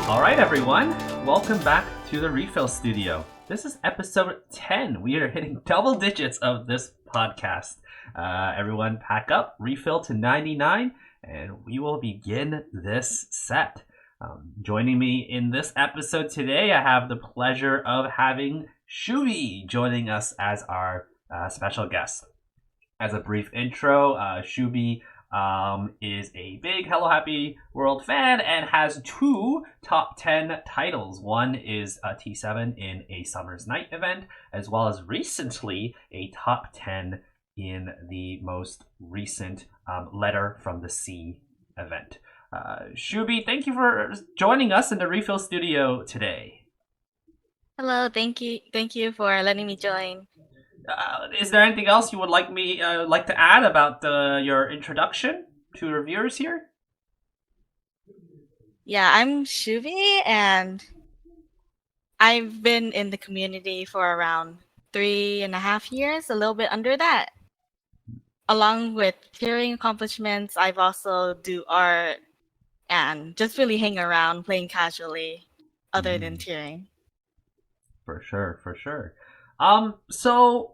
All right, everyone. Welcome back to the RePHIL studio. This is episode 10. We are hitting double digits of this podcast. Everyone pack up, refill to 99, and we will begin this set. Joining me in this episode today, I have the pleasure of having Shoobie joining us as our special guest. As a brief intro, Shoobie is a big Hello Happy World fan and has two top 10 titles. One is T7 in a Summer's Night event, as well as recently a top 10 in the most recent Letter from the Sea event. Shoobie, thank you for joining us in the RePHIL studio today. Hello, thank you for letting me join. Is there anything else you would like to add about your introduction to our viewers here? Yeah, I'm Shuvi, and I've been in the community for around 3.5 years, a little bit under that. Along with cheering accomplishments, I've also do art and just really hang around playing casually, other than cheering. For sure, for sure. So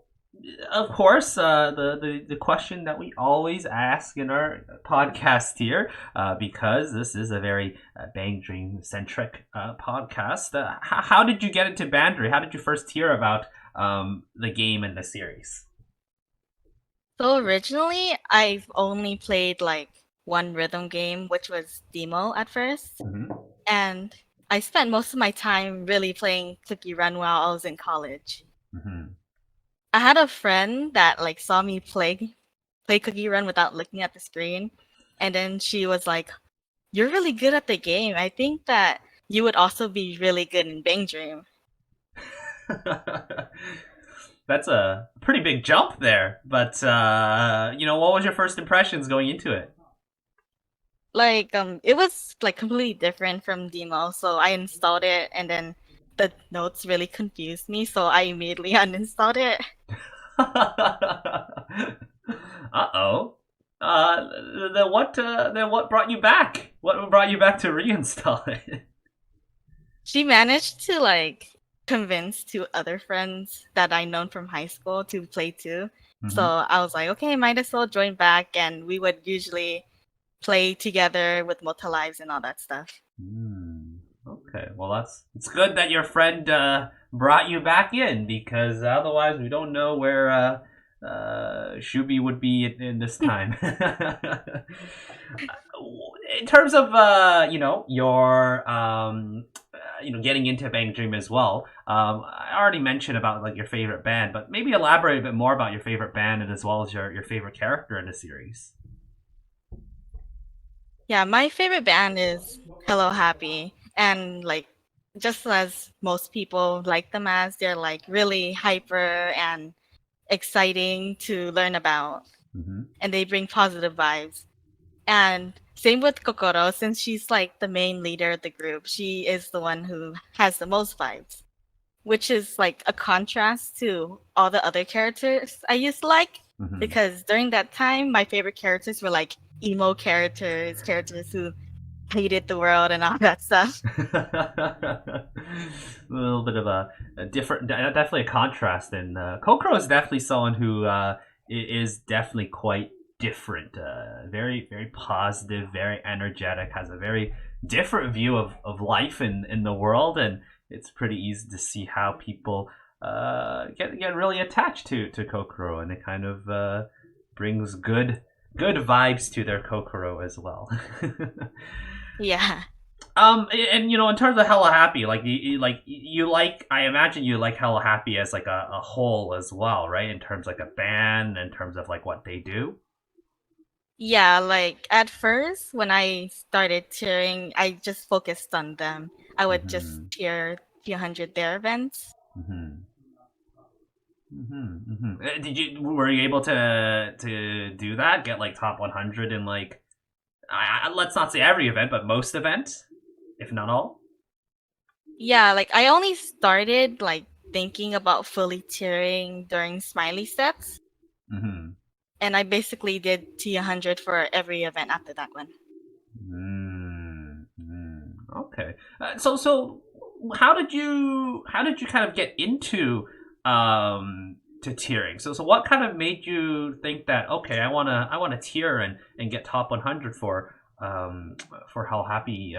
of course, the question that we always ask in our podcast here, because this is a very Bang Dream centric podcast. How did you get into Bandori? How did you first hear about the game and the series? So originally, I've only played like one rhythm game, which was Demo at first. Mm-hmm. And I spent most of my time really playing Cookie Run while I was in college. Mm-hmm. I had a friend that like saw me play Cookie Run without looking at the screen, and then she was like, "You're really good at the game. I think that you would also be really good in Bang Dream." That's a pretty big jump there. But what was your first impressions going into it? Like it was like completely different from Demo, so I installed it, and then the notes really confused me, so I immediately uninstalled it. Uh-oh. Then what brought you back? What brought you back to reinstall it? She managed to like convince two other friends that I known from high school to play too. So Mm-hmm. I was like, okay, might as well join back, and we would usually play together with multi lives and all that stuff. Okay, well it's good that your friend brought you back in because otherwise we don't know where Shubi would be in this time. In terms of your getting into Bang Dream as well. I already mentioned about like your favorite band, but maybe elaborate a bit more about your favorite band and as well as your favorite character in the series. Yeah, my favorite band is Hello Happy, and like just as most people like them as, they're like really hyper and exciting to learn about, Mm-hmm. and they bring positive vibes. And same with Kokoro, since she's like the main leader of the group, she is the one who has the most vibes, which is like a contrast to all the other characters I used to like. Mm-hmm. Because during that time, my favorite characters were like emo characters, characters who hated the world and all that stuff. A little bit of a different, definitely a contrast. And Kokoro is definitely someone who is definitely quite different. Very, very positive, very energetic, has a very different view of life in the world. And it's pretty easy to see how people get really attached to Kokoro. And it kind of brings good vibes to their Kokoro as well. Yeah. And in terms of Hella Happy, I imagine you like Hella Happy as like a whole as well, right? In terms like a band, in terms of like what they do. Yeah, like at first when I started cheering, I just focused on them. I would just Mm-hmm. cheer 300 their events. Mm-hmm. Mm-hmm. Mm-hmm. Were you able to do that? Get like top 100 in like let's not say every event, but most events, if not all. Yeah, like I only started like thinking about fully cheering during Smiley Steps, Mm-hmm. and I basically did T100 for every event after that one. Mm-hmm. Okay. So how did you kind of get into to tiering? So what kind of made you think that, okay, I wanna tier and get top 100 for Hell Happy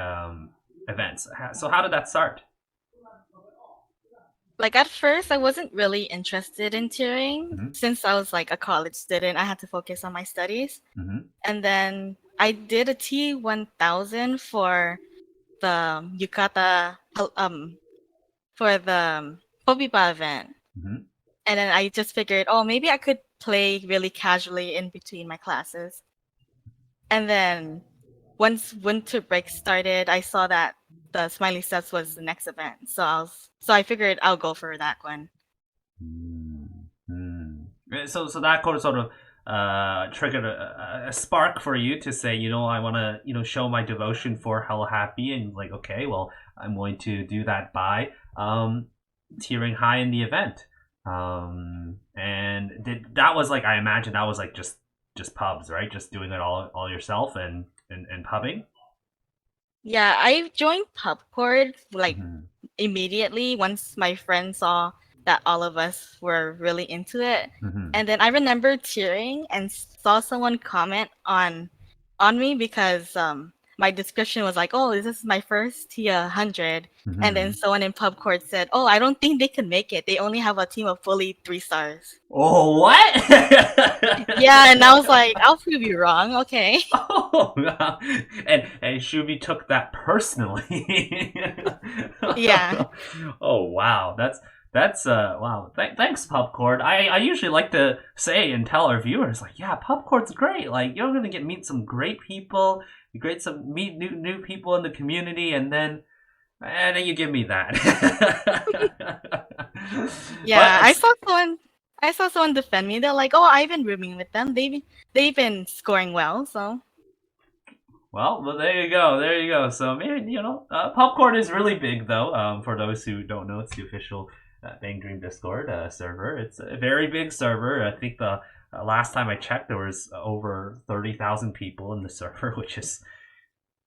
events? So how did that start? Like at first, I wasn't really interested in touring Mm-hmm. since I was like a college student. I had to focus on my studies, Mm-hmm. and then I did a T1000 for the Yukata for the Pobipa event. Mm-hmm. And then I just figured, oh, maybe I could play really casually in between my classes. And then once winter break started, I saw that the Smiley Sets was the next event. So I figured I'll go for that one. So that could sort of triggered a spark for you to say, I want to, show my devotion for Hell Happy, and like, okay, well, I'm going to do that by tiering high in the event. And that was like, I imagine that was like just pubs, right? Just doing it all yourself and pubbing. Yeah, I joined Pubcord like Mm-hmm. immediately once my friend saw that all of us were really into it. Mm-hmm. And then I remember cheering and saw someone comment on me because my description was like, "Oh, this is my first T100." And then Mm-hmm. someone in pub court said, "Oh, I don't think they can make it. They only have a team of fully 3 stars." Oh, what? Yeah, and I was like, "I'll prove you wrong." Okay. Oh, wow. And Shubi took that personally. Yeah. Oh, wow. That's wow. Thanks, Popcorn. I usually like to say and tell our viewers, like, yeah, Popcorn's great. Like, you're gonna meet some great people, meet new people in the community, and then you give me that. Yeah, But I saw someone defend me. They're like, "Oh, I've been rooming with them. They've been scoring well." So, well, there you go. There you go. So, maybe, Popcorn is really big, though. For those who don't know, it's the official Bang Dream Discord server. It's a very big server. I think the last time I checked, there was over 30,000 people in the server, which is,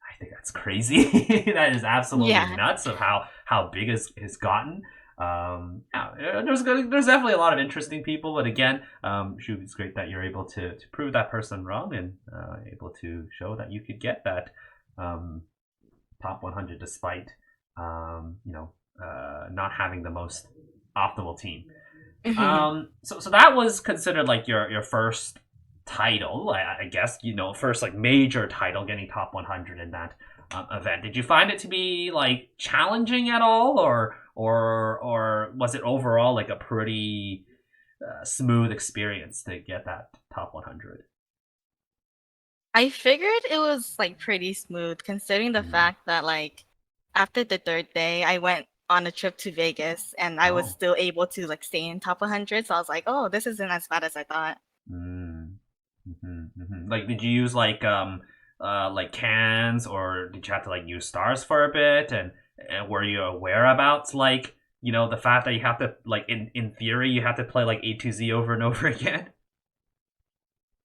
I think that's crazy. That is absolutely yeah. nuts of how big it's gotten. Yeah, there's definitely a lot of interesting people, but again, shoot, it's great that you're able to prove that person wrong and able to show that you could get that um, top 100 despite not having the most optimal team. Mhm. So that was considered like your first title, I guess, first like major title, getting top 100 in that event. Did you find it to be like challenging at all, or was it overall like a pretty smooth experience to get that top 100? I figured it was like pretty smooth considering the Mm. fact that like after the third day I went on a trip to Vegas and I was Oh. still able to like stay in top 100. So I was like, "Oh, this isn't as bad as I thought." Mm. Like, did you use like cans, or did you have to like use stars for a bit? And were you aware about like the fact that you have to like in theory you have to play like A to Z over and over again?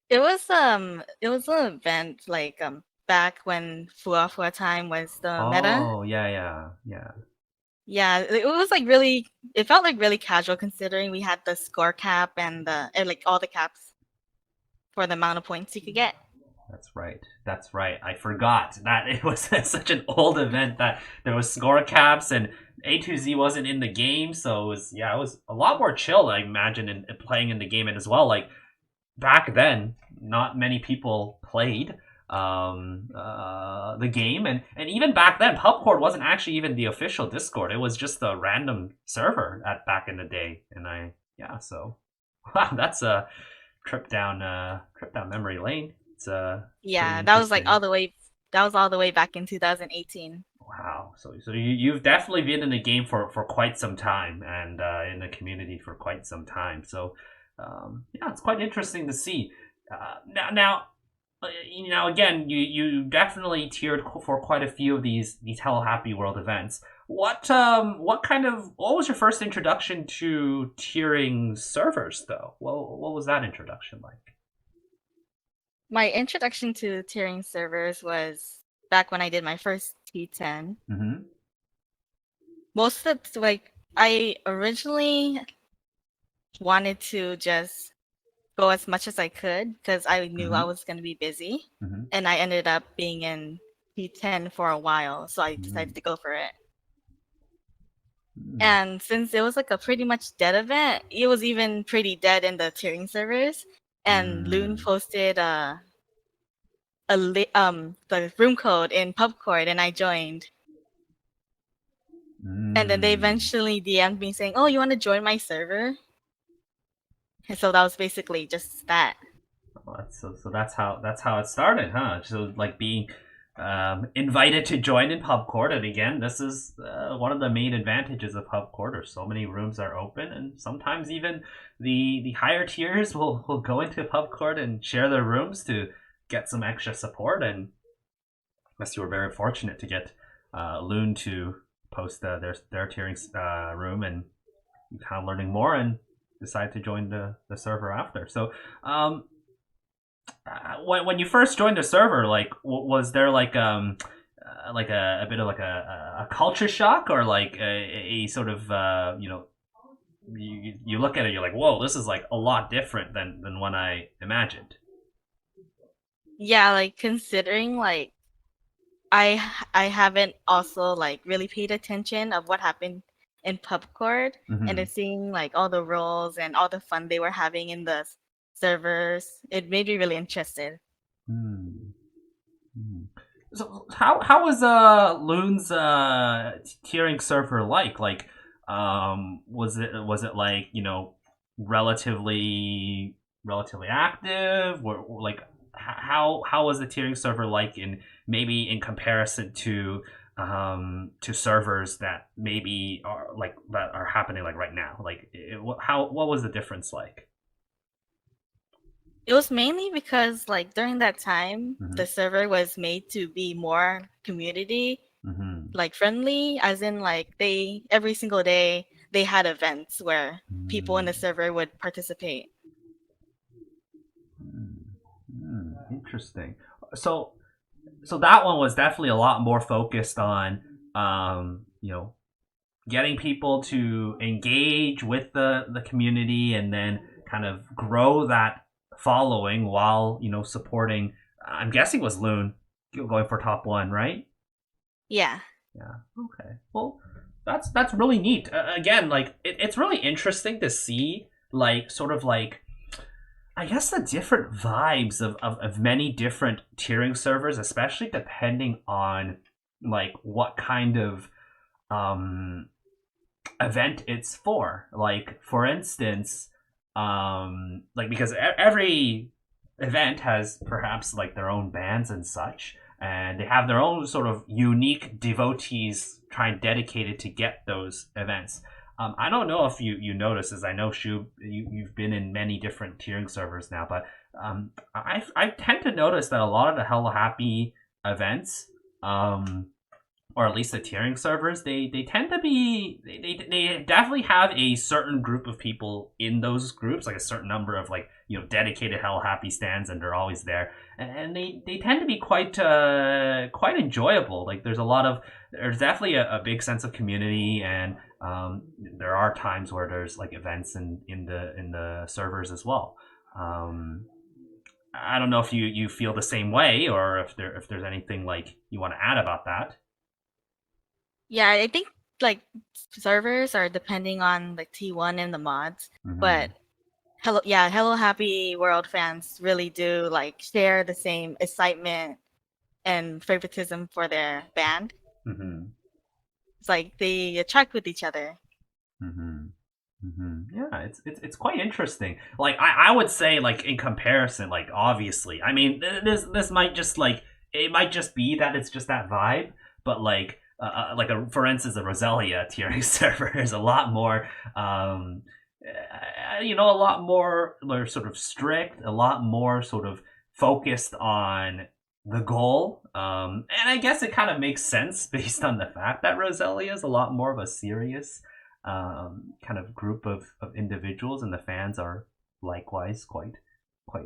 It was an event like back when Fuafua time was the meta. Oh, yeah, yeah, yeah. Yeah, it was like really it felt like really casual considering we had the score cap and like all the caps for the amount of points you could get. That's right. That's right. I forgot that it was such an old event that there was score caps and A to Z wasn't in the game, so it was a lot more chill, I imagine, in playing in the game. And as well, like back then, not many people played the game, and even back then, Pubcord wasn't actually even the official Discord. It was just a random server at back in the day, and so wow, that's a trip down memory lane. It's pretty Yeah, interesting. that was all the way back in 2018. Wow. So you've definitely been in the game for quite some time, and in the community for quite some time. So yeah, it's quite interesting to see. Now, again, you definitely tiered for quite a few of these Hello Happy World events. What was your first introduction to tiering servers though? What was that introduction like? My introduction to tiering servers was back when I did my first T10. Mm-hmm. Most of the, like, I originally wanted to just go as much as I could because I knew I Mm-hmm. was going to be busy. Mm-hmm. And I ended up being in T10 for a while, so I Mm-hmm. decided to go for it. Mm-hmm. And since it was like a pretty much dead event, it was even pretty dead in the tiering servers. And Loon posted the room code in PubCord, and I joined. And then they eventually DM'd me saying, "Oh, you want to join my server?" And so that was basically just that. Well, so that's how it started, huh? So like being invited to join in PubCord, and again, this is one of the main advantages of PubCord. There's so many rooms are open, and sometimes even the higher tiers will go into PubCord and share their rooms to get some extra support. And I guess you were very fortunate to get Loon to post their tiering room, and kind of learning more and decide to join the server after. So um, when you first joined the server, like was there like a bit of like a culture shock, or like a sort of you look at it, you're like, whoa, this is like a lot different than when I imagined. Yeah, like considering like I haven't also like really paid attention of what happened in PubCord, and Mm-hmm. then seeing like all the roles and all the fun they were having in the servers, it made me really interested. Hmm. Hmm. So how was Loon's tiering server like? Like, was it like, relatively active, or like how was the tiering server like in maybe in comparison to servers that maybe are like that are happening like right now? Like, what was the difference like? It was mainly because like during that time, Mm-hmm. the server was made to be more community Mm-hmm. like friendly, as in like they every single day they had events where people in the server would participate. Interesting. So that one was definitely a lot more focused on getting people to engage with the community, and then kind of grow that following while supporting. I'm guessing was Loon going for top one, right? Yeah. Yeah. Okay. Well, that's really neat. Again, like it's really interesting to see, like, sort of like, I guess, the different vibes of many different tiering servers, especially depending on like what kind of um event it's for. Like, for instance, like, because every event has perhaps like their own bands and such, and they have their own sort of unique devotees trying dedicated to get those events. I don't know if you notice, as I know, Shub, you've been in many different tiering servers now, but I tend to notice that a lot of the Hello Happy events, or at least the tiering servers, they tend to be, they definitely have a certain group of people in those groups, like a certain number of, like, dedicated Hell Happy stands, and they're always there, and they tend to be quite enjoyable. Like, there's definitely a big sense of community, and there are times where there's like events in the servers as well. um I don't know if you feel the same way, or if there's anything like you want to add about that. Yeah, I think like servers are depending on like T1 and the mods, Mm-hmm. but Hello Happy World fans really do like share the same excitement and favoritism for their band. Mm-hmm. It's like they attract with each other. Mm-hmm. Mm-hmm. Yeah, it's quite interesting. Like, I would say, like, in comparison, like, obviously, I mean, this might just, like, it might just be that it's just that vibe, but like for instance, a Roselia tiering server is a lot more, a lot more, like, sort of strict, a lot more sort of focused on the goal. And I guess it kind of makes sense based on the fact that Roselia is a lot more of a serious kind of group of individuals, and the fans are likewise quite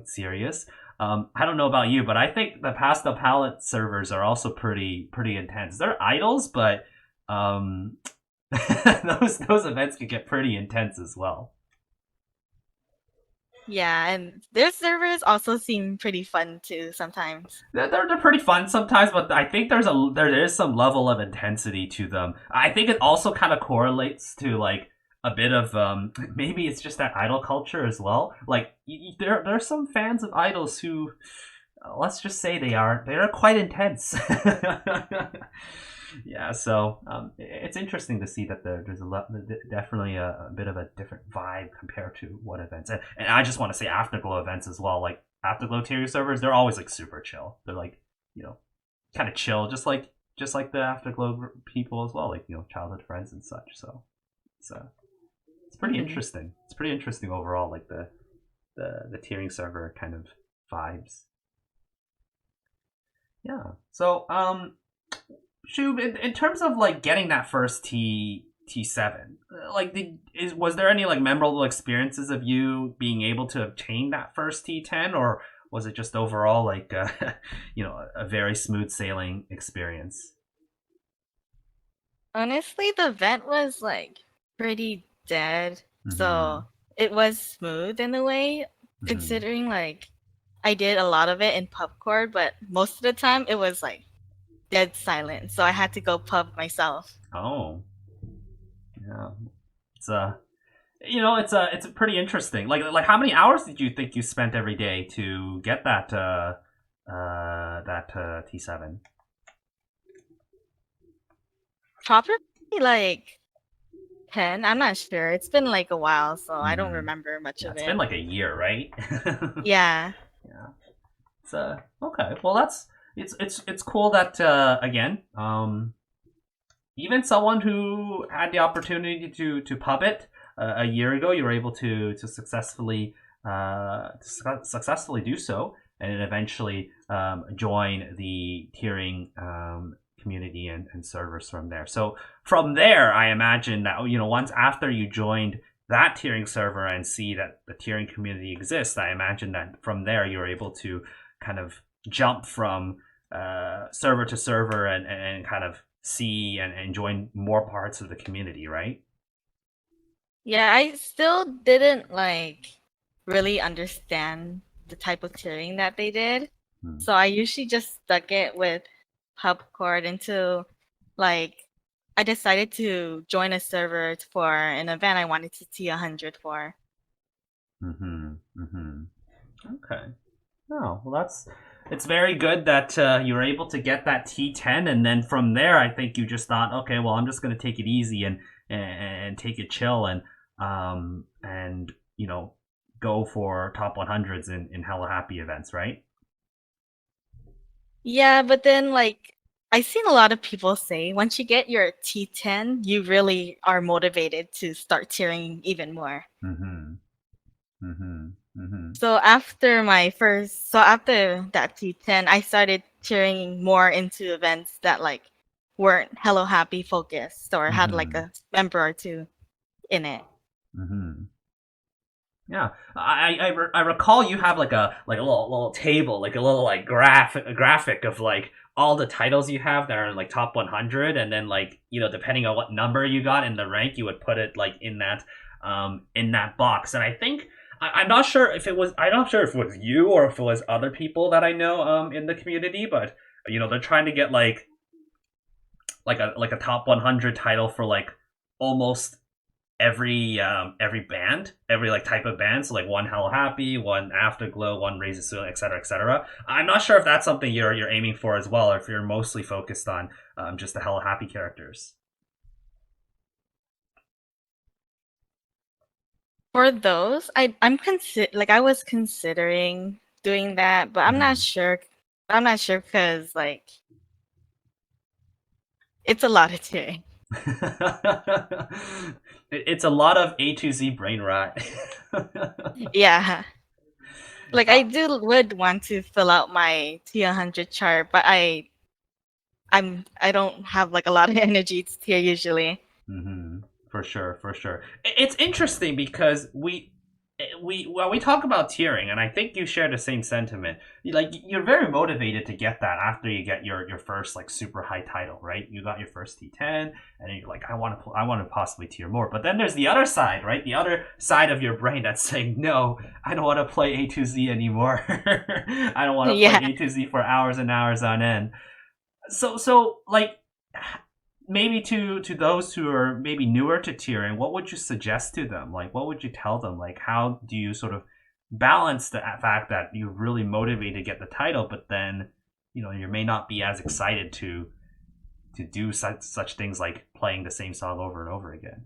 serious. I don't know about you, but I think the Past the Palette servers are also pretty intense. They're idols, but um, those events can get pretty intense as well. Yeah, and their servers also seem pretty fun too sometimes. They're pretty fun sometimes, but I think there is some level of intensity to them. I think it also kind of correlates to like a bit of maybe it's just that idol culture as well. Like there are some fans of idols who let's just say they are quite intense. Yeah, so it's interesting to see that there's definitely a bit of a different vibe compared to what events. And I just want to say Afterglow events as well. Like Afterglow tier servers, they're always like super chill. They're like kind of chill, just like the Afterglow people as well, like childhood friends and such. So it's it's pretty Hmm. interesting. It's pretty interesting overall, like the tiering server kind of vibes. Yeah. So Shub, in terms of like getting that first T7, like was there any like memorable experiences of you being able to obtain that first T10, or was it just overall like a very smooth sailing experience? Honestly, the event was like pretty dead, Mm-hmm. so it was smooth in a way, Mm-hmm. considering like I did a lot of it in pubcord, but most of the time it was like dead silent, so I had to go pub myself. Oh, yeah. It's it's a pretty interesting. Like how many hours did you think you spent every day to get that T7? Probably like 10. I'm not sure. It's been like a while, so I don't Mm-hmm. remember much Yeah, of it's been it. like a year, right? Yeah. Yeah. It's okay. Well, it's cool that again, even someone who had the opportunity to pub it a year ago, you were able to successfully do so, and then eventually join the tiering community and servers from there. So from there, I imagine that once after you joined that tiering server and see that the tiering community exists, I imagine that from there you're able to kind of jump from server to server and kind of see and join more parts of the community, right? Yeah, I still didn't like really understand the type of tiering that they did. Hmm. So I usually just stuck it with pubcord until like I decided to join a server for an event I wanted to T100 for. Mm-hmm. Mm-hmm. Okay. Oh, well, it's very good that you were able to get that T10, and then from there, I think you just thought, okay, well, I'm just going to take it easy and take it chill and go for top 100s in hella happy events, right? Yeah, but then like I've seen a lot of people say once you get your T10, you really are motivated to start tiering even more. Mm-hmm. Mm-hmm. Mm-hmm. So after that T10, I started tiering more into events that like weren't Hello Happy focused or had like Mm-hmm. a member or two in it. Mm-hmm. Yeah, I recall you have like a little table, like a little like a graphic of like all the titles you have that are in like top 100, and then like depending on what number you got in the rank, you would put it like in that box. And I think I'm not sure if it was you or if it was other people that I know in the community, but they're trying to get like a top 100 title for like almost every band, every like type of band. So like one Hello Happy, one Afterglow, one Raise the Soon, etc., etc. I'm not sure if that's something you're aiming for as well, or if you're mostly focused on just the Hello Happy characters. For those, I was considering doing that, but I'm not Mm-hmm. sure. I'm not sure because like it's a lot of tiering. It's a lot of A to Z brain rot. Yeah. Like Uh, I would want to fill out my T100 chart, but I don't have like a lot of energy to tier usually. For sure, for sure. It's interesting because when we talk about tiering, and I think you share the same sentiment. Like you're very motivated to get that after you get your first like super high title, right? You got your first T10, and then you're like, I want to possibly tier more. But then there's the other side, right? The other side of your brain that's saying, no, I don't want to play A to Z anymore. I don't want to Yeah. play A to Z for hours and hours on end. So like maybe to those who are maybe newer to tiering, what would you suggest to them? Like, what would you tell them? Like, how do you sort of balance the fact that you're really motivated to get the title, but then you may not be as excited to do such things like playing the same song over and over again.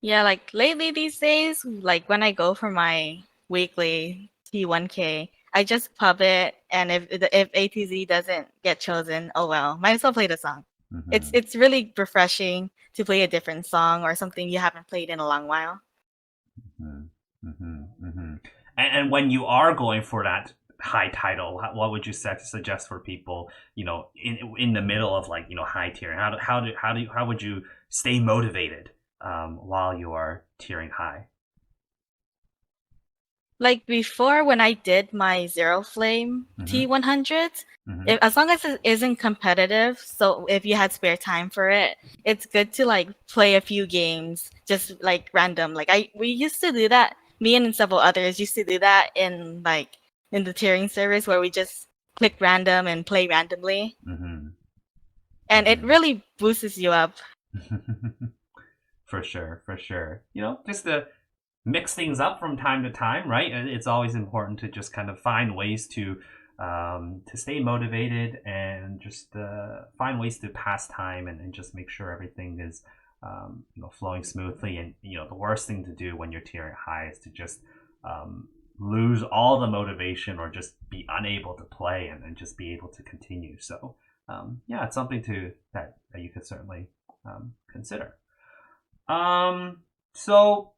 Yeah, like lately these days, like when I go for my weekly T1K, I just pub it, and if ATZ doesn't get chosen, oh well, might as well play the song. Mm-hmm. It's really refreshing to play a different song or something you haven't played in a long while. Mm-hmm. Mm-hmm. Mm-hmm. And when you are going for that high title, what would you suggest for people, in the middle of like high tier? How would you stay motivated while you are tiering high? Like before, when I did my Zero Flame Mm-hmm. T100s, Mm-hmm. as long as it isn't competitive, so if you had spare time for it, it's good to like play a few games, just like random. Like we used to do that. Me and several others used to do that in the tiering service where we just click random and play randomly, Mm-hmm. and it Mm-hmm. really boosts you up. For sure, for sure. Just to mix things up from time to time, right? And it's always important to just kind of find ways to stay motivated and just find ways to pass time and just make sure everything is flowing smoothly. And the worst thing to do when you're tiering high is to just lose all the motivation or just be unable to play and just be able to continue. So yeah, it's something that you could certainly consider. So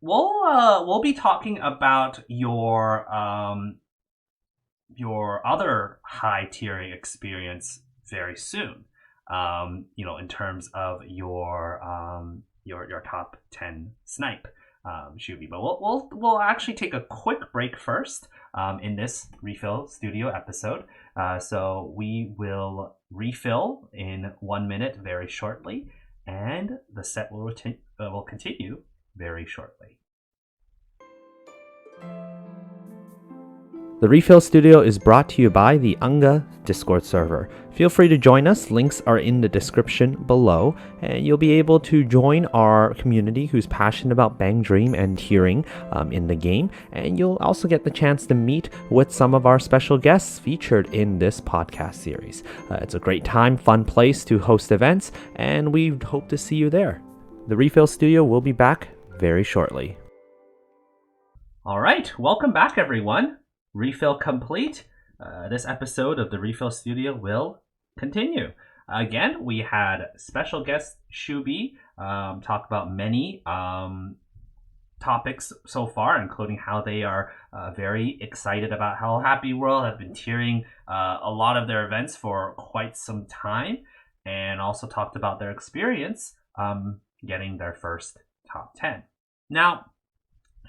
we'll be talking about your other high tiering experience very soon. In terms of your top 10 snipe shoobie. But we'll actually take a quick break first in this refill studio episode. So we will refill in 1 minute very shortly, and the set will continue very shortly. The Refill Studio is brought to you by the UNGA Discord server. Feel free to join us. Links are in the description below, and you'll be able to join our community who's passionate about Bang Dream and tiering in the game, and you'll also get the chance to meet with some of our special guests featured in this podcast series. It's a great time, fun place to host events, and we hope to see you there. The Refill Studio will be back very shortly. All right, welcome back, everyone. Refill complete. This episode of the Refill Studio will continue. Again, we had special guest shoobie talk about many topics so far, including how they are very excited about Hello Happy World, have been tiering a lot of their events for quite some time, and also talked about their experience getting their first top 10. Now,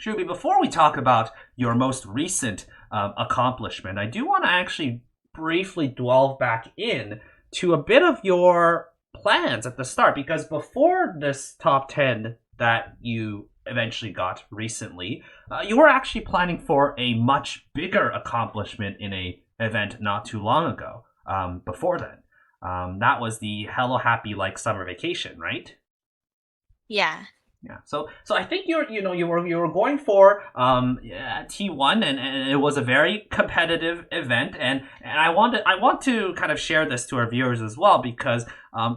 shoobie, before we talk about your most recent accomplishment, I do want to actually briefly delve back in to a bit of your plans at the start, because before this top 10 that you eventually got recently, you were actually planning for a much bigger accomplishment in a event not too long ago. Before then, that was the Hello Happy Like Summer Vacation, right? Yeah. Yeah, so I think you were going for T1, and it was a very competitive event, and I want to kind of share this to our viewers as well, because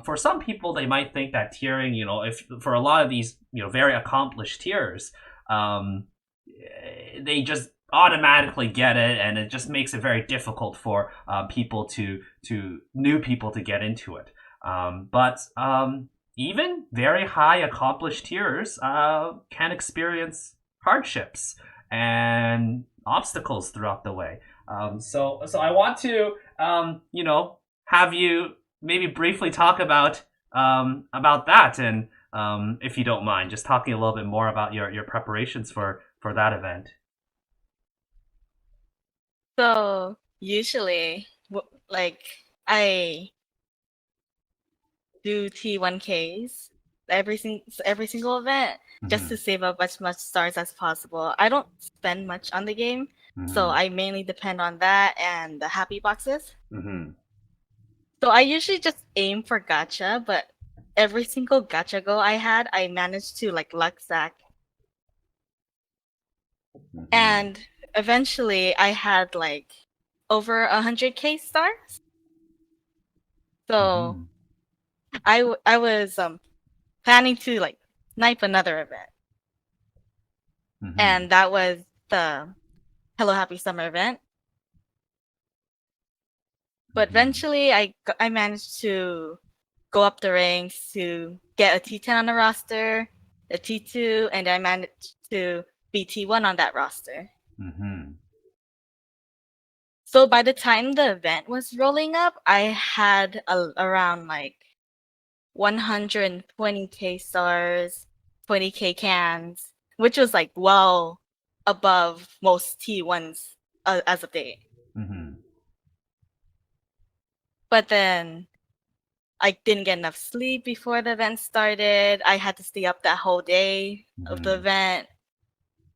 for some people they might think that tiering, if for a lot of these very accomplished tiers, they just automatically get it, and it just makes it very difficult for new people to get into it. But even very high accomplished tiers can experience hardships and obstacles throughout the way. So I want to have you maybe briefly talk about that, and if you don't mind, just talking a little bit more about your preparations for that event. So usually, like I do T1Ks every single event just Mm-hmm. to save up as much stars as possible. I don't spend much on the game, so Mm-hmm. I mainly depend on that and the happy boxes. Mm-hmm. So I usually just aim for gacha, but every single gacha go I had, I managed to like luck sack. Mm-hmm. And eventually I had like over 100K stars. So Mm-hmm. I was planning to like snipe another event. Mm-hmm. And that was the Hello Happy Summer event. But Mm-hmm. eventually I managed to go up the ranks to get a T10 on the roster, a T2, and I managed to be T1 on that roster. Mm-hmm. So by the time the event was rolling up, I had around like 120K stars, 20K cans, which was like well above most T1s as of date. Mm-hmm. But then I didn't get enough sleep before the event started. I had to stay up that whole day of the Mm-hmm. event,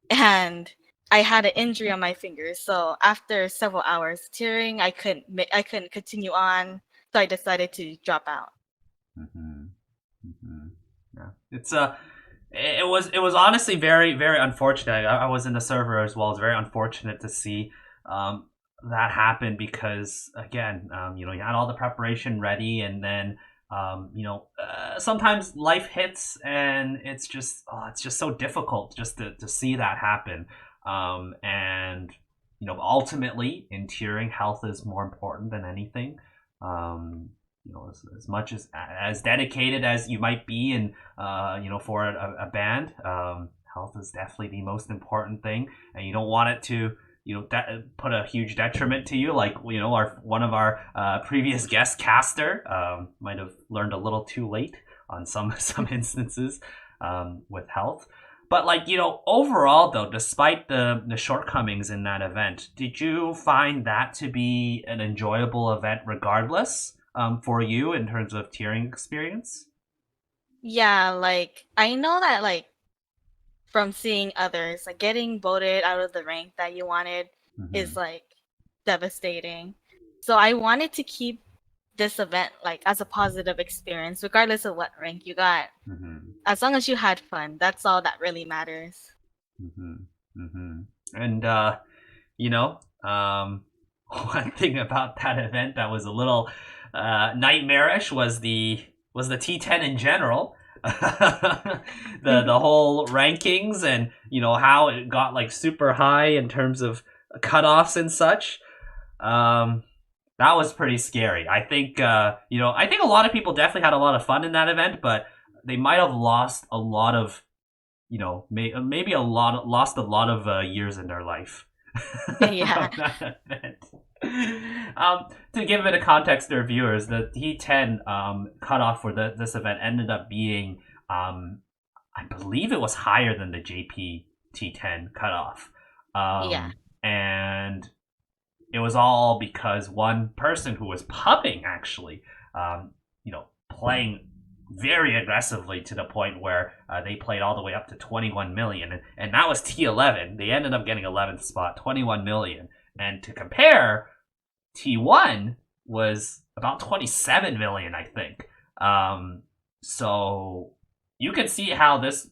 and I had an injury on my finger. So after several hours tearing, I couldn't continue on. So I decided to drop out. Mm-hmm. Mm-hmm. Yeah, it was honestly very unfortunate. I was in the server as well. It's very unfortunate to see um, that happen because again, you had all the preparation ready, and then sometimes life hits, and it's just so difficult just to see that happen. And ultimately in tiering, health is more important than anything. Um, as much as dedicated as you might be and for a band, health is definitely the most important thing, and you don't want it to put a huge detriment to you, like our one of our previous guest caster might have learned a little too late on some instances with health. But overall though, despite the shortcomings in that event, did you find that to be an enjoyable event regardless, for you in terms of tiering experience? Yeah, like I know that like from seeing others, like getting voted out of the rank that you wanted Mm-hmm. is like devastating. So I wanted to keep this event like as a positive experience, regardless of what rank you got. Mm-hmm. As long as you had fun, that's all that really matters. Mm-hmm. Mm-hmm. And you know, um, one thing about that event that was a little nightmarish was the T10 in general. The whole rankings, and how it got like super high in terms of cutoffs and such. Um, that was pretty scary. I think a lot of people definitely had a lot of fun in that event, but they might have lost a lot of maybe lost a lot of years in their life Yeah. from that event. To give a bit of context to our viewers, the T10 cutoff for this event ended up being, I believe it was higher than the JP T10 cutoff. Yeah. And it was all because one person who was pubbing actually, playing very aggressively to the point where they played all the way up to 21 million, and that was T11. They ended up getting 11th spot, 21 million. And to compare, T1 was about 27 million, I think. So you can see how this,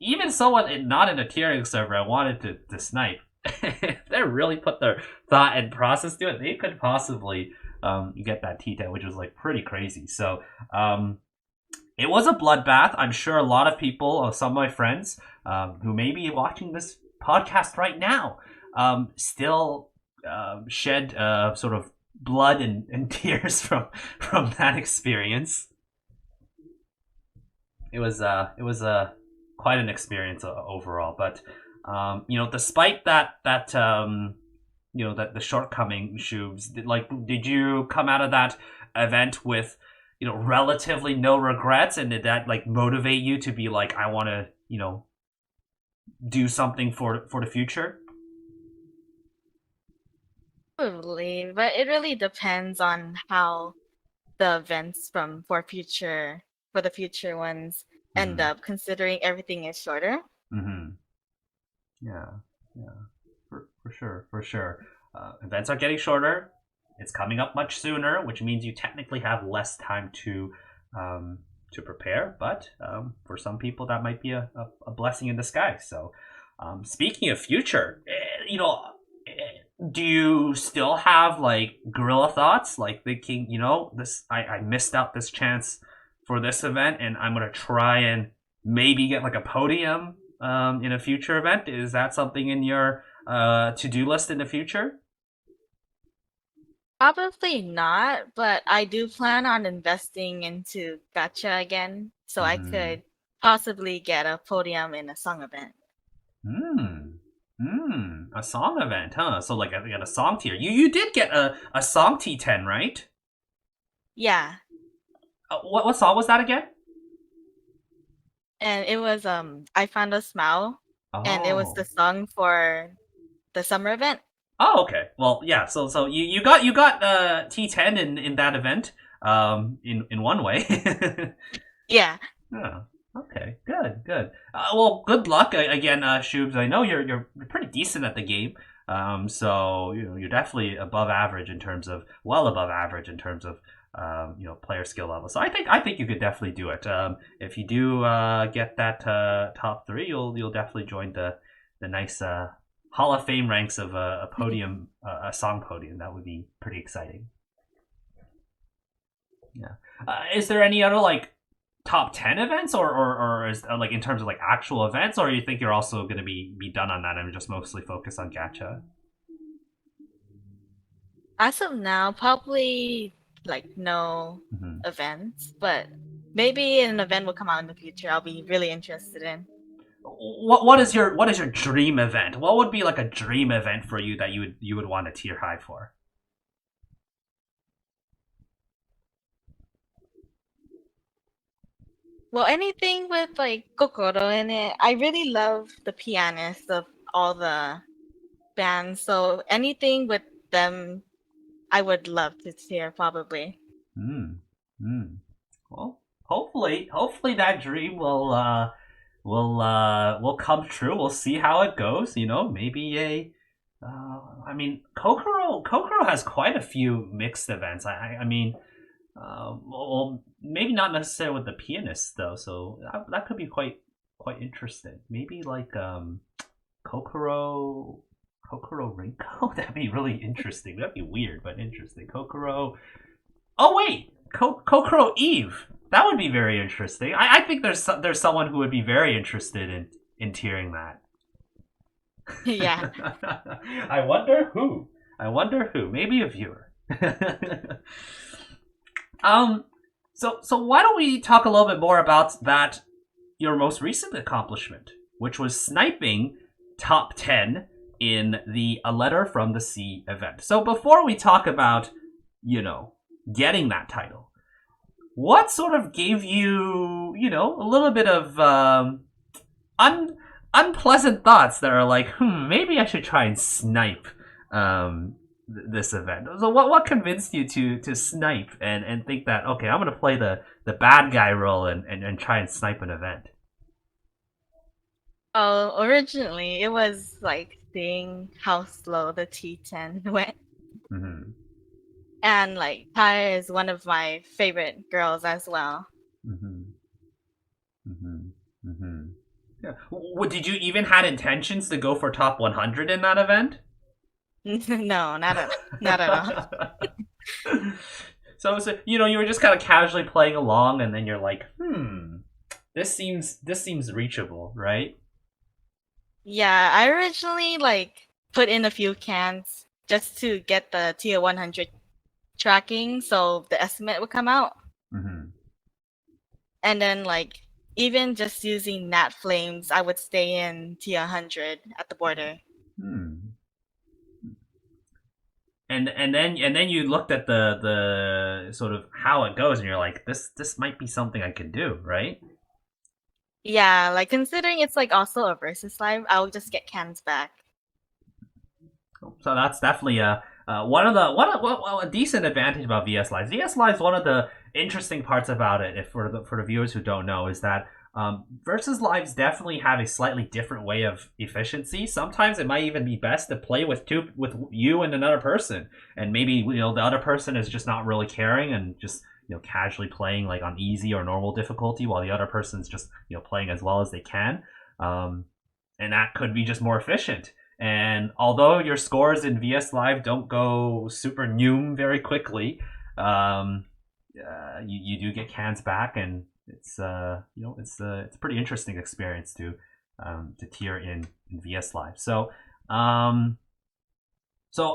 even someone not in a tiering server wanted to snipe. If they really put their thought and process to it, they could possibly get that T10, which was like pretty crazy. So it was a bloodbath. I'm sure a lot of people, some of my friends who may be watching this podcast right now, still shed sort of blood and tears from that experience. It was quite an experience overall. But despite that the shortcoming shoes, did you come out of that event with relatively no regrets, and did that like motivate you to be like, I want to do something for the future? Probably, but it really depends on how the events for the future ones end Mm-hmm. up, considering everything is shorter. Mm-hmm. Yeah, yeah, for sure. Events are getting shorter. It's coming up much sooner, which means you technically have less time um, to prepare. But for some people, that might be a blessing in disguise. So, speaking of future, do you still have like guerrilla thoughts, like thinking, this I missed out this chance for this event, and I'm gonna try and maybe get like a podium in a future event? Is that something in your to-do list in the future? Probably not, but I do plan on investing into gacha again, so I Mm-hmm. could possibly get a podium in a song event. Hmm. Hmm. A song event, huh? So like I got a song tier. You did get a song T10, right? Yeah, What song was that again? and it was I Found a Smile, and it was the Oh. song for the summer event. Oh, okay. Well, yeah. So you got T10 in that event. In one way. Yeah. Oh, okay, good, good. Well, good luck again, Shoobs. I know you're pretty decent at the game. So you're definitely above average in terms of well above average in terms of player skill level. So I think you could definitely do it. If you do get that top three, you'll definitely join the nice Hall of Fame ranks of a podium, a song podium. That would be pretty exciting. Yeah. Is there any other like top 10 events, or is like in terms of like actual events, or you think you're also going to be done on that and just mostly focus on gacha? As of now, probably like no Mm-hmm. events, but maybe an event will come out in the future I'll be really interested in. What is your dream event? What would be like a dream event for you that you would want a tier high for? Well, anything with like Kokoro in it. I really love the pianist of all the bands, so anything with them I would love to hear probably. Hmm. Hmm. Well, hopefully that dream will come true. We'll see how it goes. Maybe I mean, Kokoro has quite a few mixed events. I mean, well, maybe not necessarily with the pianist though. So that could be quite interesting. Maybe like Kokoro Kokoro Rinko. That'd be really interesting. That'd be weird but interesting. Kokoro. Oh wait, Kokoro Eve. That would be very interesting. I think there's someone who would be very interested in tearing that. Yeah. I wonder who. I wonder who. Maybe a viewer. um. So why don't we talk a little bit more about that your most recent accomplishment, which was sniping top 10 in the A Letter from the Sea event. So before we talk about, you know, getting that title, what sort of gave you, a little bit of un- unpleasant thoughts that are like, maybe I should try and snipe this event. So what convinced you to snipe and think that, okay, I'm gonna play the bad guy role and try and snipe an event? Oh, originally it was like seeing how slow the T10 went. Mm-hmm. And like Taya is one of my favorite girls as well. Mm-hmm. Mm-hmm. Mm-hmm. Yeah. Did you even had intentions to go for top 100 in that event? No, not at all. So you were just kind of casually playing along, and then you're like, this seems reachable, right? Yeah, I originally like put in a few cans just to get the tier 100 tracking so the estimate would come out. Mm-hmm. And then like even just using Nat Flames, I would stay in tier 100 at the border. Hmm. and then you looked at the sort of how it goes, and you're like, this might be something I could do, right? Yeah, like considering it's like also a versus live, I'll just get cans back. So that's definitely one of the a decent advantage about VS Live. VS Live is one of the interesting parts about it. If for the viewers who don't know, is that versus lives definitely have a slightly different way of efficiency. Sometimes it might even be best to play with you and another person, and maybe the other person is just not really caring and just casually playing like on easy or normal difficulty, while the other person's just playing as well as they can. And that could be just more efficient. And although your scores in VS Live don't go super noom very quickly, you do get cans back, and it's it's a pretty interesting experience to tier in VS Live. So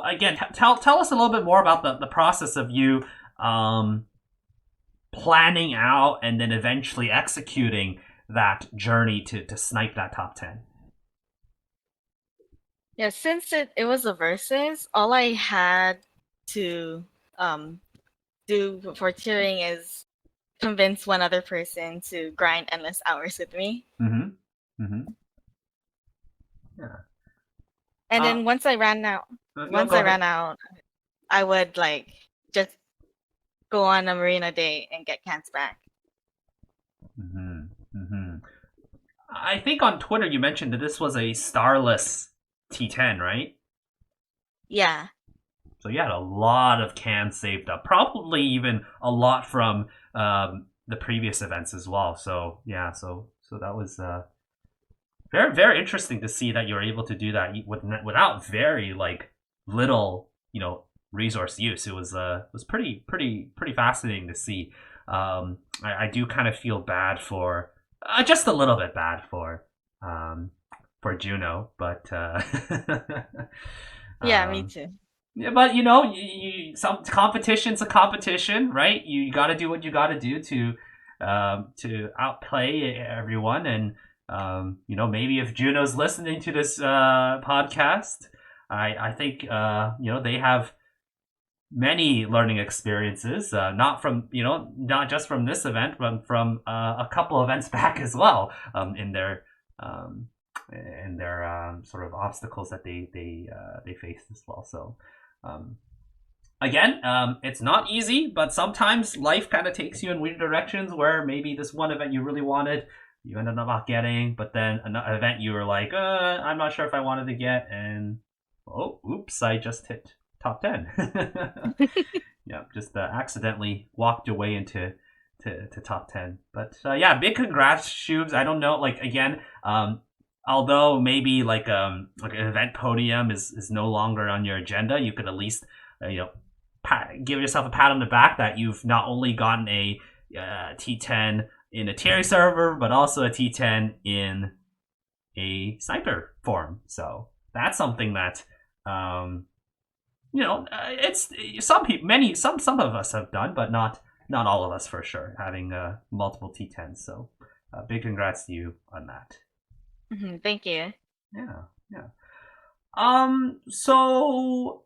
again, tell us a little bit more about the process of you planning out and then eventually executing that journey to snipe that top 10. Yeah, since it was a versus, all I had to um do for cheering is convince one other person to grind endless hours with me. Mm-hmm. Mm-hmm. Yeah. And then once I ran out, Go ahead. I would like just go on a marina day and get cans back. Mm-hmm. Mm-hmm. I think on Twitter you mentioned that this was a starless T10, right? Yeah. So you had a lot of cans saved up, probably even a lot from the previous events as well. So yeah, so that was very very interesting to see that you're able to do that without very like little resource use. It was pretty fascinating to see. I do kind of feel bad for just a little bit bad um, for Juno, but Yeah, me um, too. yeah, but some competition's a competition, right? You got to do what you got to do to outplay everyone, and maybe if Juno's listening to this podcast, I think they have many learning experiences, not just from this event, but from a couple events back as well, um, in their sort of obstacles that they faced as well. So um, again, it's not easy, but sometimes life kind of takes you in weird directions where maybe this one event you really wanted, you ended up not getting, but then another event you were like, I'm not sure if I wanted to get, and oh, oops, I just hit top 10. Yeah, just accidentally walked away into to top 10. But yeah, big congrats, Shoobs. I don't know, like again, although maybe like an event podium is no longer on your agenda, you could at least give yourself a pat on the back that you've not only gotten a T10 in a Terry server, but also a T10 in a sniper form. So that's something that it's some people, some of us have done, but not all of us for sure, having multiple T10s. So big congrats to you on that. Thank you. Yeah, yeah. So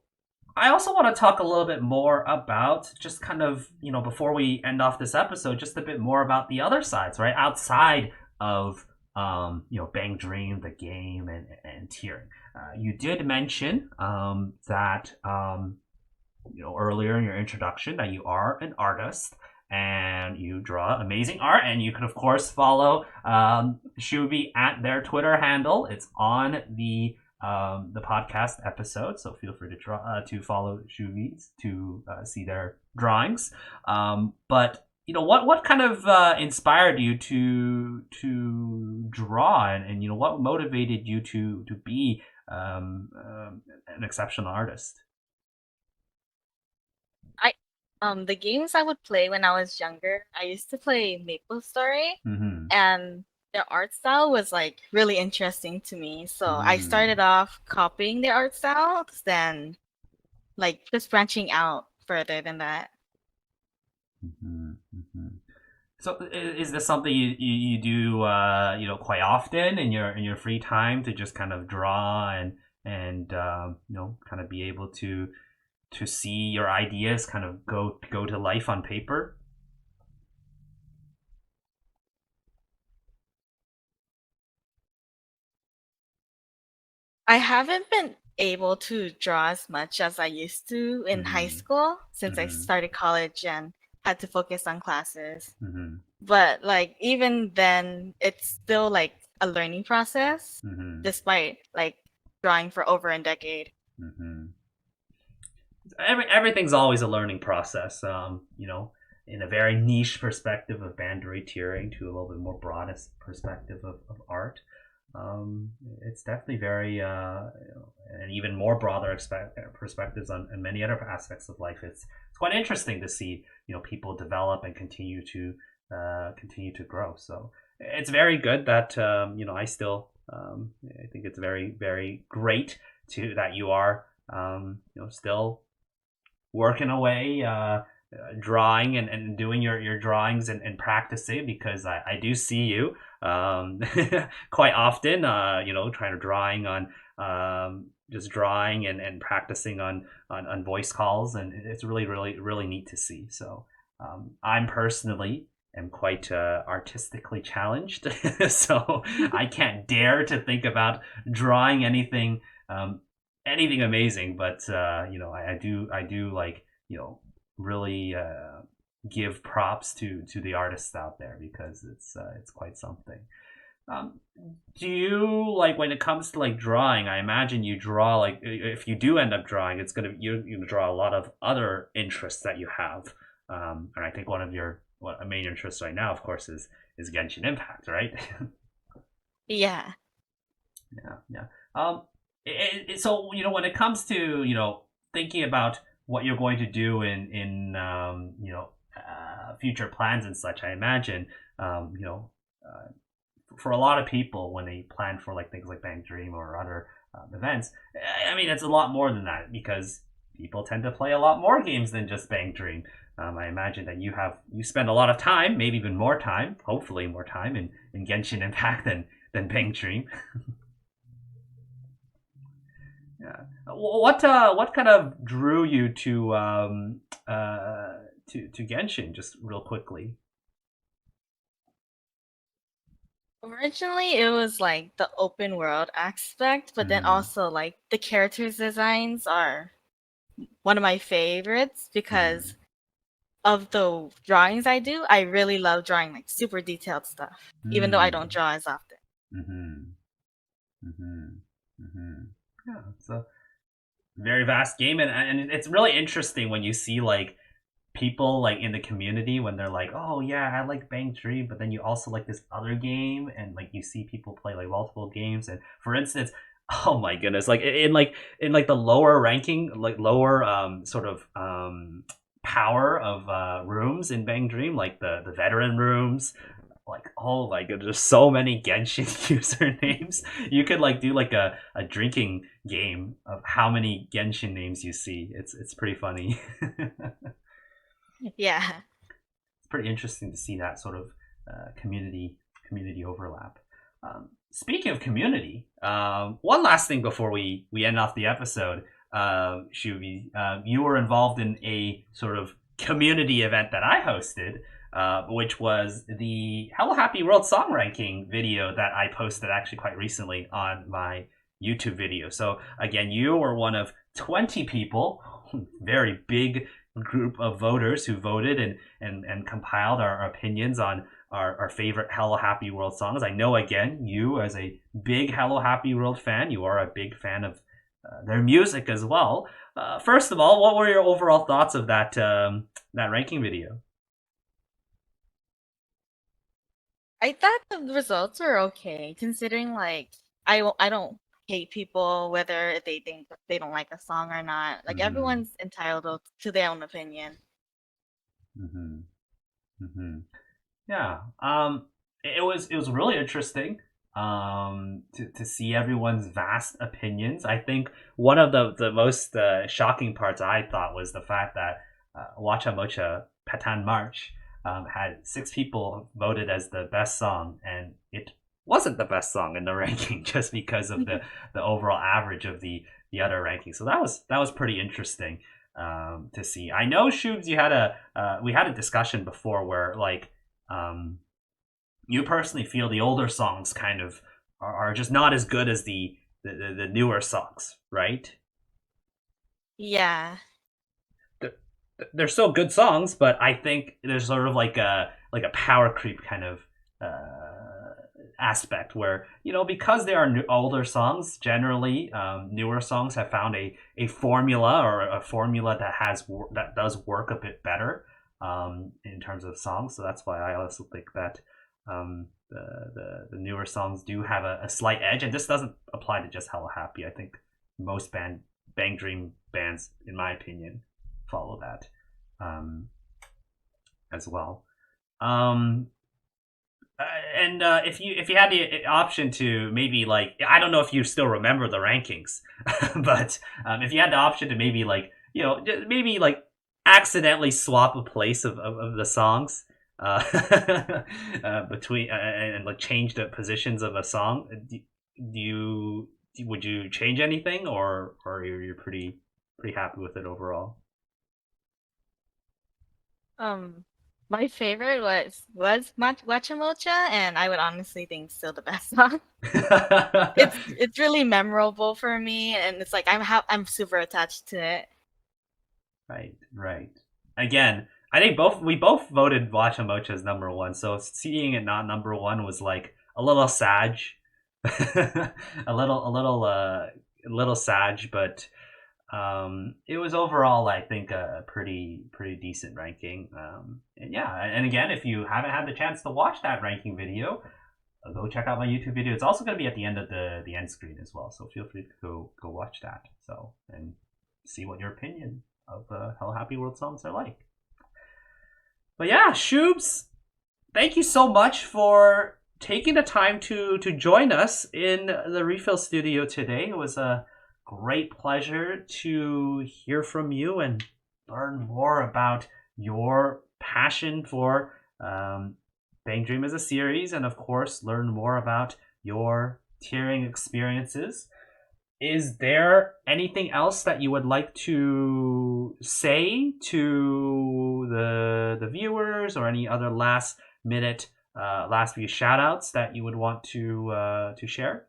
I also want to talk a little bit more about just kind of, before we end off this episode, just a bit more about the other sides, right? Outside of, Bang Dream, the game, and tiering. You did mention that, earlier in your introduction that you are an artist and you draw amazing art, and you can of course follow Shoobie at their Twitter handle. It's on the podcast episode, so feel free to follow Shoobie to see their drawings. But what kind of inspired you to draw, and what motivated you to be an exceptional artist? The games I would play when I was younger, I used to play Maple Story, Mm-hmm. and their art style was like really interesting to me. So I Mm-hmm. started off copying their art styles, then like just branching out further than that. Mm-hmm. Mm-hmm. So is this something you do quite often in your free time, to just kind of draw and kind of be able to see your ideas kind of go to life on paper? I haven't been able to draw as much as I used to in high Mm-hmm. school since I Mm-hmm. started college and had to focus on classes. Mm-hmm. But like even then, it's still like a learning process, Mm-hmm. despite like drawing for over a decade. Mm-hmm. Everything's always a learning process. In a very niche perspective of Bandori tiering to a little bit more broadest perspective of art. Um, it's definitely very and even more broader perspectives on many other aspects of life. It's quite interesting to see people develop and continue to grow. So it's very good that I think it's very very great to that you are still working away, drawing and doing your drawings and practicing, because I do see you quite often, trying to drawing on just drawing and practicing on voice calls, and it's really really really neat to see. So I'm personally am quite artistically challenged, so I can't dare to think about drawing um, anything amazing, but I do like really give props to the artists out there, because it's quite something. Um, do you like, when it comes to like drawing? I imagine you draw, like if you do end up drawing, you're gonna draw a lot of other interests that you have. And I think one of your main interests right now, of course, is Genshin Impact, right? Yeah. Yeah, yeah. So when it comes to thinking about what you're going to do in future plans and such, I imagine for a lot of people, when they plan for like things like Bank Dream or other events, I mean it's a lot more than that, because people tend to play a lot more games than just Bank Dream. I imagine that you spend a lot of time, maybe even more time, hopefully more time in Genshin Impact than Bank Dream. Yeah. What kind of drew you to Genshin, just real quickly? Originally, it was like the open world aspect, but then Mm-hmm. also like the characters designs are one of my favorites Mm-hmm. because of the drawings I do. I really love drawing like super detailed stuff, even though I don't draw as often. Mm-hmm. Mm-hmm. Mm-hmm. Yeah, it's a very vast game, and it's really interesting when you see like people like in the community, when they're like, oh yeah, I like Bank Dream, but then you also like this other game, and like you see people play like multiple games. And for instance, oh my goodness, like in like the lower ranking, like lower sort of power of rooms in Bang Dream, like the veteran rooms, like oh my god, there's so many Genshin usernames. You could like do like a drinking game of how many Genshin names you see. It's pretty funny. Yeah. It's pretty interesting to see that sort of community overlap. Speaking of community, one last thing before we end off the episode, Shuvi, you were involved in a sort of community event that I hosted, which was the Hello Happy World song ranking video that I posted actually quite recently on my YouTube video. So again, you were one of 20 people, very big group of voters who voted and compiled our opinions on our favorite Hello Happy World songs. I know, again, you as a big Hello Happy World fan, you are a big fan of their music as well. First of all, what were your overall thoughts of that ranking video? I thought the results were okay, considering like I don't hate people whether they think they don't like a song or not. Like Mm-hmm. everyone's entitled to their own opinion. Mm-hmm. Mm-hmm. Yeah. It was really interesting to see everyone's vast opinions. I think one of the most shocking parts, I thought, was the fact that Wacha Mocha Patan March had 6 people voted as the best song, and it wasn't the best song in the ranking, just because of the overall average of the other rankings. So that was pretty interesting. to see. I know, Shoobs, you had we had a discussion before where like you personally feel the older songs kind of are just not as good as the newer songs, right? Yeah. They're still good songs, but I think there's sort of like a power creep kind of aspect where, you know, because they are older songs, generally newer songs have found a formula, or a formula that does work a bit better in terms of songs. So that's why I also think that the newer songs do have a slight edge, and this doesn't apply to just Hello Happy. I think most Bang Dream bands, in my opinion, follow that as well. And if you had the option to maybe, like, I don't know if you still remember the rankings, but if you had the option to maybe, like, you know, maybe like accidentally swap a place of the songs between and like change the positions of a song, would you change anything, or you're pretty happy with it overall? My favorite was Wacha Mocha, and I would honestly think still the best song. It's really memorable for me, and it's like I'm super attached to it. Right. Again, I think we both voted Wacha Mocha as number one, so seeing it not number one was like a little sad, a little sad, but it was overall, I think, a pretty decent ranking. And yeah, and again, if you haven't had the chance to watch that ranking video, go check out my YouTube video. It's also going to be at the end of the end screen as well, so feel free to go watch that. So, and see what your opinion of Hello Happy World songs are like. But yeah, Shoobs, thank you so much for taking the time to join us in the RePHIL studio today. It was a great pleasure to hear from you and learn more about your passion for Bang Dream as a series, and of course learn more about your tiering experiences. Is there anything else that you would like to say to the viewers, or any other last few shout outs that you would want to share?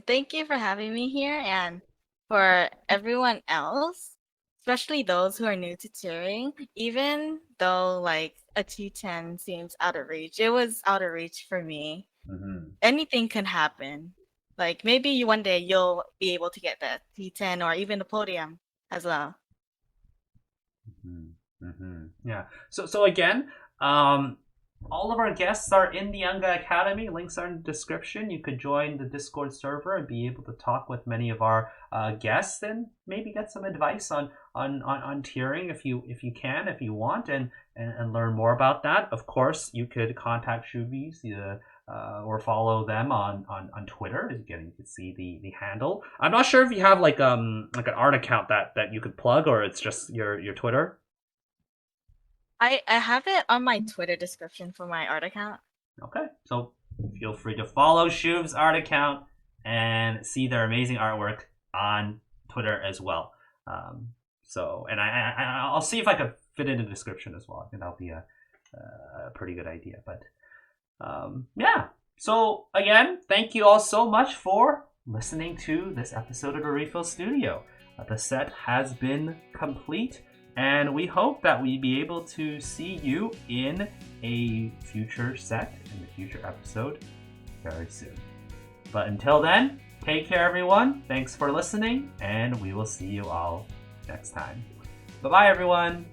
Thank you for having me here, and for everyone else, especially those who are new to touring. Even though like a T10 seems out of reach, it was out of reach for me. Anything can happen. Like maybe one day you'll be able to get the T10 or even the podium as well. Yeah. So again, all of our guests are in the UNGA Academy. Links are in the description. You could join the Discord server and be able to talk with many of our guests, and maybe get some advice on tiering if you want, and learn more about that. Of course, you could contact Shoobies or follow them on Twitter. Again, you can see the handle. I'm not sure if you have like an art account that you could plug, or it's just your Twitter. I have it on my Twitter description for my art account. Okay, so feel free to follow Shoob's art account and see their amazing artwork on Twitter as well. And I'll see if I could fit it in the description as well. I think that'll be a pretty good idea. But yeah, so again, thank you all so much for listening to this episode of the RePHIL Studio. The set has been complete, and we hope that we be able to see you in a future set, in the future episode, very soon. But until then, take care, everyone. Thanks for listening, and we will see you all next time. Bye-bye, everyone.